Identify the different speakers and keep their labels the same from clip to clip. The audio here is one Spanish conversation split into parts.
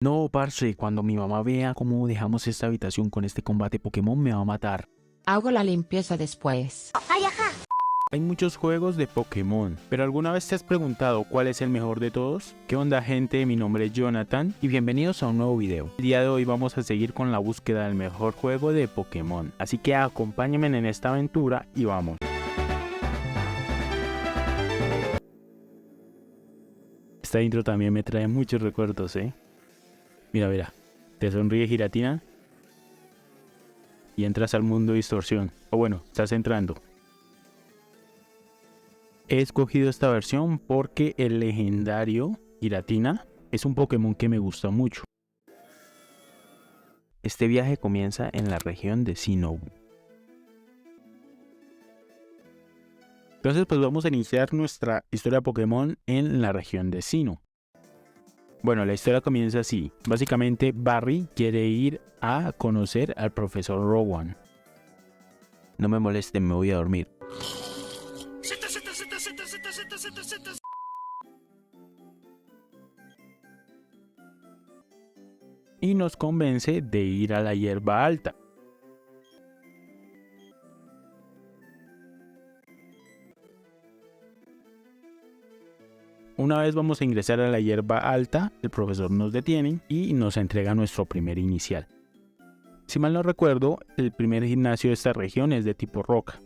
Speaker 1: No, parce, cuando mi mamá vea cómo dejamos esta habitación con este combate Pokémon me va a matar.
Speaker 2: Hago la limpieza después.
Speaker 1: Hay muchos juegos de Pokémon, pero ¿alguna vez te has preguntado cuál es el mejor de todos? ¿Qué onda, gente? Mi nombre es Jonathan y bienvenidos a un nuevo video. El día de hoy vamos a seguir con la búsqueda del mejor juego de Pokémon, así que acompáñenme en esta aventura y vamos. Esta intro también me trae muchos recuerdos, Mira, mira, te sonríe Giratina y entras al mundo distorsión, o bueno, estás entrando. He escogido esta versión porque el legendario Giratina es un Pokémon que me gusta mucho. Este viaje comienza en la región de Sinnoh. Entonces pues vamos a iniciar nuestra historia Pokémon en la región de Sinnoh. Bueno, la historia comienza así. Básicamente Barry quiere ir a conocer al profesor Rowan. No me molesten, me voy a dormir. Y nos convence de ir a la hierba alta. Una vez vamos a ingresar a la hierba alta, el profesor nos detiene y nos entrega nuestro primer inicial. Si mal no recuerdo, el primer gimnasio de esta región es de tipo roca.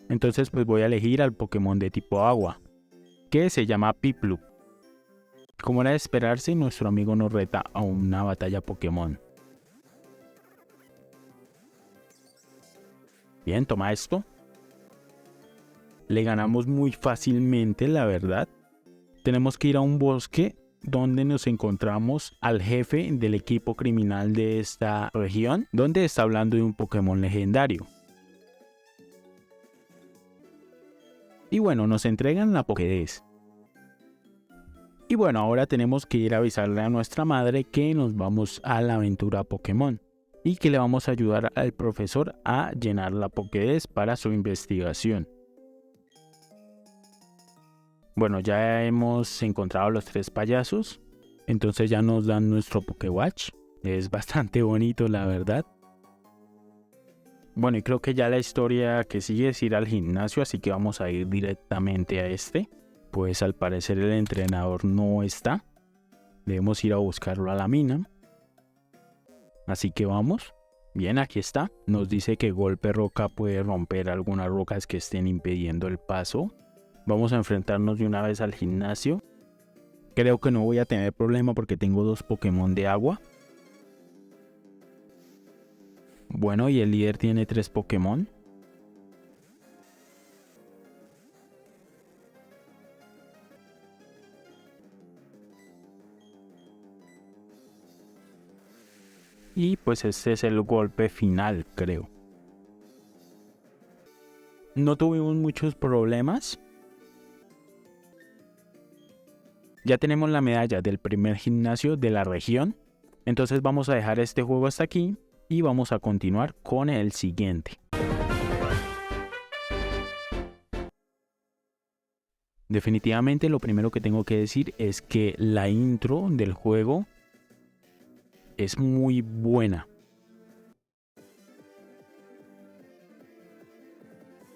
Speaker 1: Entonces pues voy a elegir al Pokémon de tipo agua, que se llama Piplup. Como era de esperarse, nuestro amigo nos reta a una batalla Pokémon. Bien, toma esto. Le ganamos muy fácilmente, la verdad. Tenemos que ir a un bosque donde nos encontramos al jefe del equipo criminal de esta región, donde está hablando de un Pokémon legendario. Y bueno, nos entregan la Pokédex. Y bueno, ahora tenemos que ir a avisarle a nuestra madre que nos vamos a la aventura Pokémon y que le vamos a ayudar al profesor a llenar la Pokédex para su investigación. Bueno, ya hemos encontrado los 3 payasos, entonces ya nos dan nuestro Pokéwatch. Es bastante bonito, la verdad. Bueno, y creo que ya la historia que sigue es ir al gimnasio, así que vamos a ir directamente a este. Pues al parecer el entrenador no está. Debemos ir a buscarlo a la mina. Así que vamos. Bien, aquí está. Nos dice que golpe roca puede romper algunas rocas que estén impidiendo el paso. Vamos a enfrentarnos de una vez al gimnasio. Creo que no voy a tener problema porque tengo 2 Pokémon de agua. Bueno, y el líder tiene 3 Pokémon. Y pues este es el golpe final, creo. No tuvimos muchos problemas. Ya tenemos la medalla del primer gimnasio de la región. Entonces vamos a dejar este juego hasta aquí y vamos a continuar con el siguiente. Definitivamente lo primero que tengo que decir es que la intro del juego es muy buena.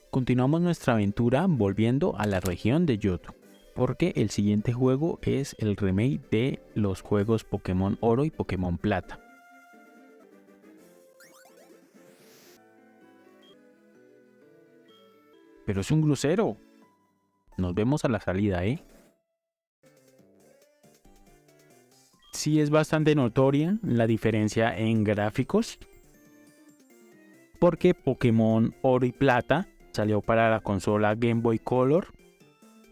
Speaker 1: Continuamos nuestra aventura volviendo a la región de Johto, porque el siguiente juego es el remake de los juegos Pokémon Oro y Pokémon Plata. Pero es un crucero. Nos vemos a la salida, Sí es bastante notoria la diferencia en gráficos, porque Pokémon Oro y Plata salió para la consola Game Boy Color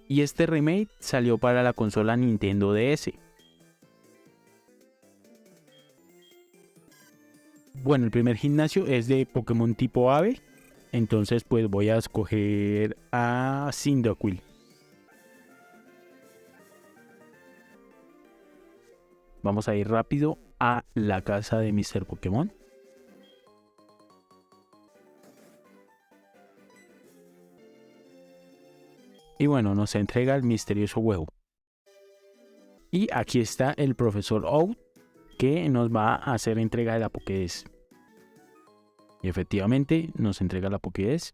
Speaker 1: y este remake salió para la consola Nintendo DS. Bueno, el primer gimnasio es de Pokémon tipo ave, entonces pues voy a escoger a Cyndaquil. Vamos a ir rápido a la casa de Mr. Pokémon. Y bueno, nos entrega el misterioso huevo. Y aquí está el profesor Oak, que nos va a hacer entrega de la Pokédex. Y efectivamente nos entrega la Pokédex.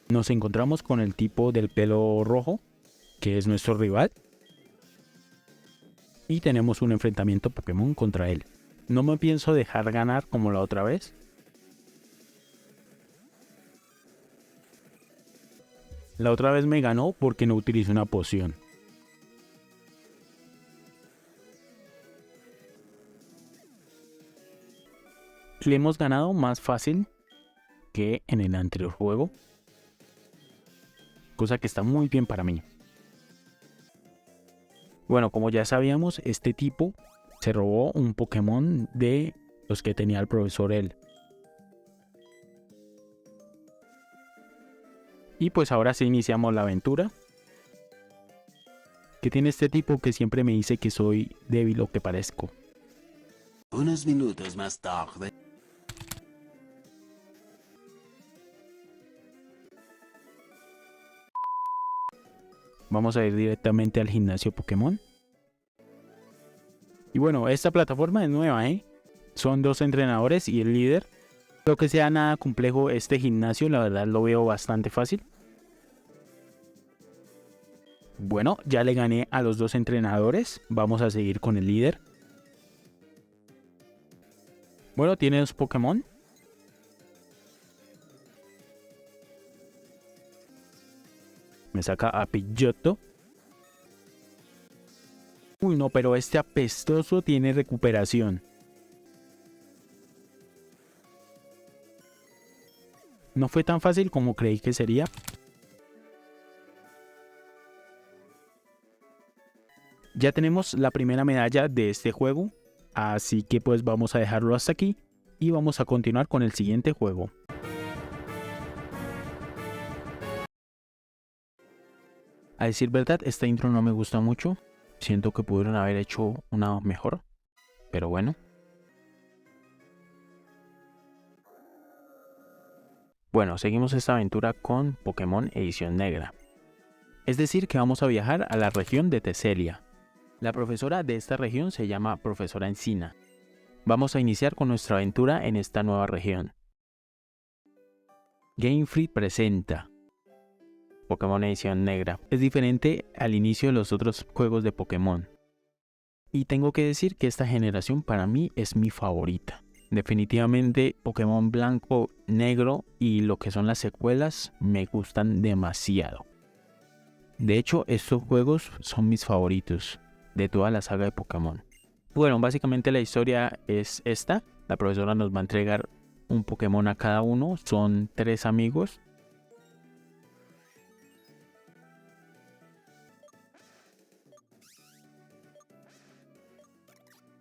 Speaker 1: Nos encontramos con el tipo del pelo rojo, que es nuestro rival. Y tenemos un enfrentamiento Pokémon contra él. No me pienso dejar ganar como la otra vez. La otra vez me ganó porque no utilicé una poción. Le hemos ganado más fácil que en el anterior juego. Cosa que está muy bien para mí. Bueno, como ya sabíamos, este tipo se robó un Pokémon de los que tenía el profesor él. Y pues ahora sí iniciamos la aventura. Que tiene este tipo que siempre me dice que soy débil o que parezco.
Speaker 3: Unos minutos más tarde.
Speaker 1: Vamos a ir directamente al gimnasio Pokémon. Y bueno, esta plataforma es nueva, ¿eh? Son 2 entrenadores y el líder. Creo que sea nada complejo este gimnasio, la verdad lo veo bastante fácil. Bueno, ya le gané a los 2 entrenadores. Vamos a seguir con el líder. Bueno, tiene 2 Pokémon. Me saca a Pidgeotto. Uy, no, pero este apestoso tiene recuperación. No fue tan fácil como creí que sería. Ya tenemos la primera medalla de este juego. Así que pues vamos a dejarlo hasta aquí. Y vamos a continuar con el siguiente juego. A decir verdad, esta intro no me gusta mucho. Siento que pudieron haber hecho una mejor. Pero bueno. Bueno, seguimos esta aventura con Pokémon Edición Negra. Es decir, que vamos a viajar a la región de Teselia. La profesora de esta región se llama Profesora Encina. Vamos a iniciar con nuestra aventura en esta nueva región. Game Freak presenta Pokémon Edición Negra. Es diferente al inicio de los otros juegos de Pokémon. Y tengo que decir que esta generación para mí es mi favorita. Definitivamente Pokémon Blanco, Negro y lo que son las secuelas me gustan demasiado. De hecho, estos juegos son mis favoritos de toda la saga de Pokémon. Bueno, básicamente la historia es esta. La profesora nos va a entregar un Pokémon a cada uno. Son 3 amigos.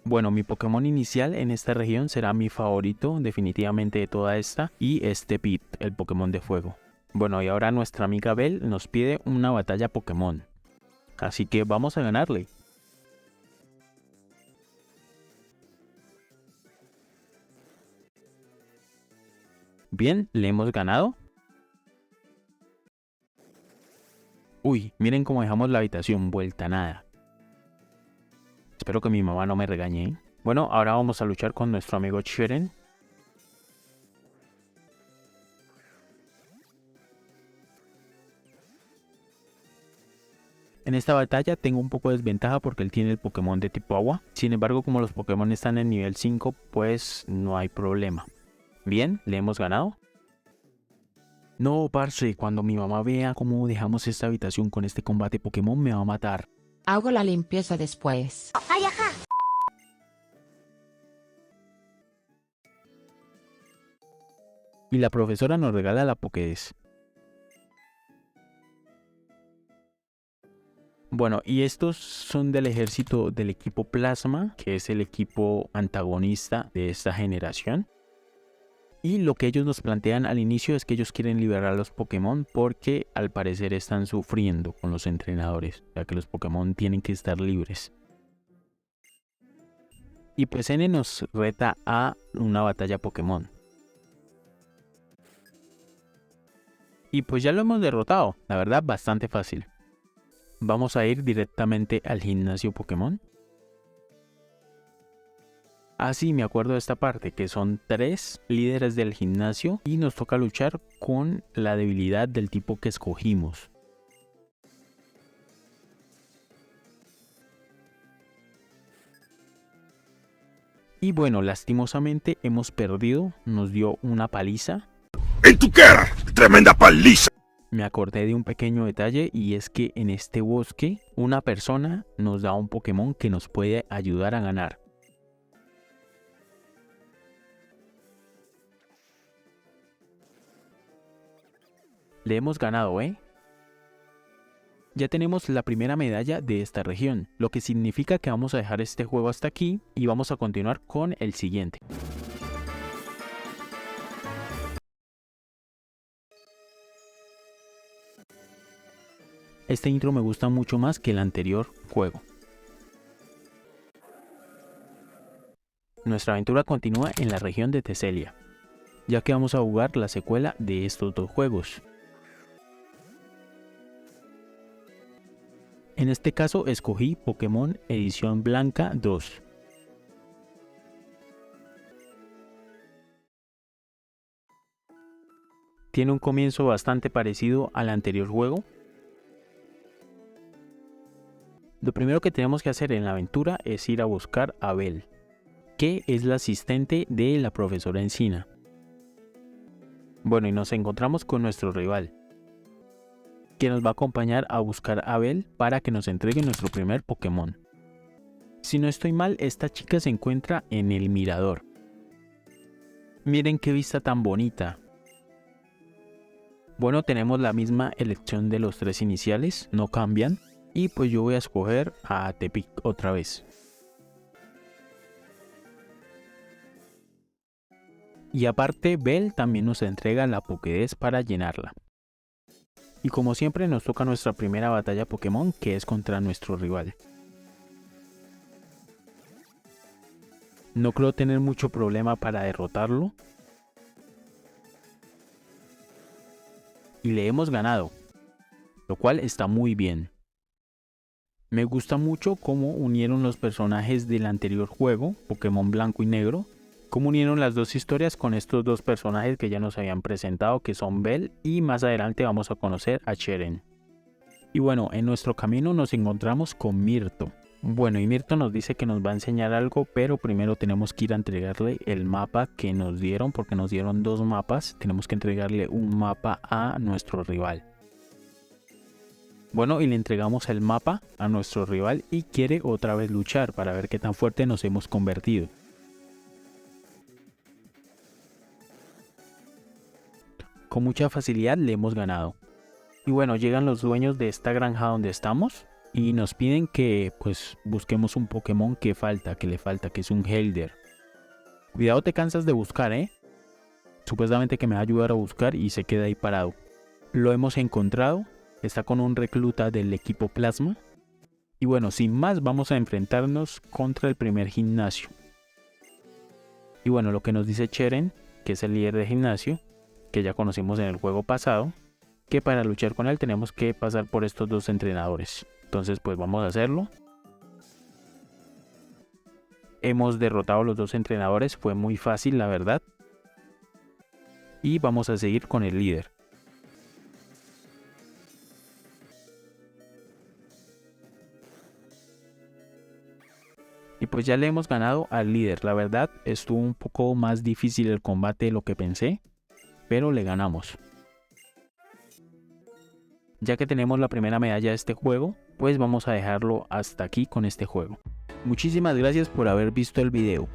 Speaker 1: Bueno, mi Pokémon inicial en esta región será mi favorito definitivamente de toda esta. Y este Pit, el Pokémon de fuego. Bueno, y ahora nuestra amiga Belle nos pide una batalla Pokémon. Así que vamos a ganarle. Bien, le hemos ganado. Uy, miren cómo dejamos la habitación vuelta a nada. Espero que mi mamá no me regañe, ¿eh? Bueno, ahora vamos a luchar con nuestro amigo Cheren. En esta batalla tengo un poco de desventaja porque él tiene el Pokémon de tipo agua. Sin embargo, como los Pokémon están en nivel 5, pues no hay problema. Bien, le hemos ganado. No, parce, cuando mi mamá vea cómo dejamos esta habitación con este combate Pokémon me va a matar.
Speaker 2: Hago la limpieza después.
Speaker 4: ¡Ay, ajá!
Speaker 1: Y la profesora nos regala la Pokédex. Bueno, y estos son del ejército del equipo Plasma, que es el equipo antagonista de esta generación. Y lo que ellos nos plantean al inicio es que ellos quieren liberar a los Pokémon porque al parecer están sufriendo con los entrenadores, ya que los Pokémon tienen que estar libres. Y pues N nos reta a una batalla Pokémon. Y pues ya lo hemos derrotado, la verdad bastante fácil. Vamos a ir directamente al gimnasio Pokémon. Ah, sí, me acuerdo de esta parte, que son 3 líderes del gimnasio y nos toca luchar con la debilidad del tipo que escogimos. Y bueno, lastimosamente hemos perdido, nos dio una paliza.
Speaker 4: ¡En tu cara! ¡Tremenda paliza!
Speaker 1: Me acordé de un pequeño detalle y es que en este bosque una persona nos da un Pokémon que nos puede ayudar a ganar. Le hemos ganado, ¿eh? Ya tenemos la primera medalla de esta región, lo que significa que vamos a dejar este juego hasta aquí y vamos a continuar con el siguiente. Este intro me gusta mucho más que el anterior juego. Nuestra aventura continúa en la región de Teselia, ya que vamos a jugar la secuela de estos dos juegos. En este caso escogí Pokémon Edición Blanca 2. Tiene un comienzo bastante parecido al anterior juego. Lo primero que tenemos que hacer en la aventura es ir a buscar a Bell, que es la asistente de la profesora Encina. Bueno, y nos encontramos con nuestro rival, que nos va a acompañar a buscar a Bell para que nos entregue nuestro primer Pokémon. Si no estoy mal, esta chica se encuentra en el mirador. Miren qué vista tan bonita. Bueno, tenemos la misma elección de los 3 iniciales, no cambian. Y pues yo voy a escoger a Tepic otra vez. Y aparte, Bell también nos entrega la Pokédex para llenarla. Y como siempre nos toca nuestra primera batalla Pokémon, que es contra nuestro rival. No creo tener mucho problema para derrotarlo. Y le hemos ganado, lo cual está muy bien. Me gusta mucho cómo unieron los personajes del anterior juego, Pokémon Blanco y Negro, cómo unieron las dos historias con estos dos personajes que ya nos habían presentado, que son Bell, y más adelante vamos a conocer a Cheren. Y bueno, en nuestro camino nos encontramos con Mirto. Bueno, y Mirto nos dice que nos va a enseñar algo, pero primero tenemos que ir a entregarle el mapa que nos dieron, porque nos dieron 2 mapas. Tenemos que entregarle un mapa a nuestro rival. Bueno, y le entregamos el mapa a nuestro rival y quiere otra vez luchar para ver qué tan fuerte nos hemos convertido. Con mucha facilidad le hemos ganado. Y bueno, llegan los dueños de esta granja donde estamos y nos piden que pues busquemos un Pokémon que le falta, que es un Helder. Cuidado, te cansas de buscar, Supuestamente que me va a ayudar a buscar y se queda ahí parado. Lo hemos encontrado, está con un recluta del equipo Plasma. Y bueno, sin más vamos a enfrentarnos contra el primer gimnasio. Y bueno, lo que nos dice Cheren, que es el líder de gimnasio, que ya conocimos en el juego pasado, que para luchar con él tenemos que pasar por estos 2 entrenadores. Entonces pues vamos a hacerlo. Hemos derrotado a los 2 entrenadores, fue muy fácil la verdad. Y vamos a seguir con el líder. Y pues ya le hemos ganado al líder. La verdad estuvo un poco más difícil el combate de lo que pensé, pero le ganamos. Ya que tenemos la primera medalla de este juego, pues vamos a dejarlo hasta aquí con este juego. Muchísimas gracias por haber visto el video.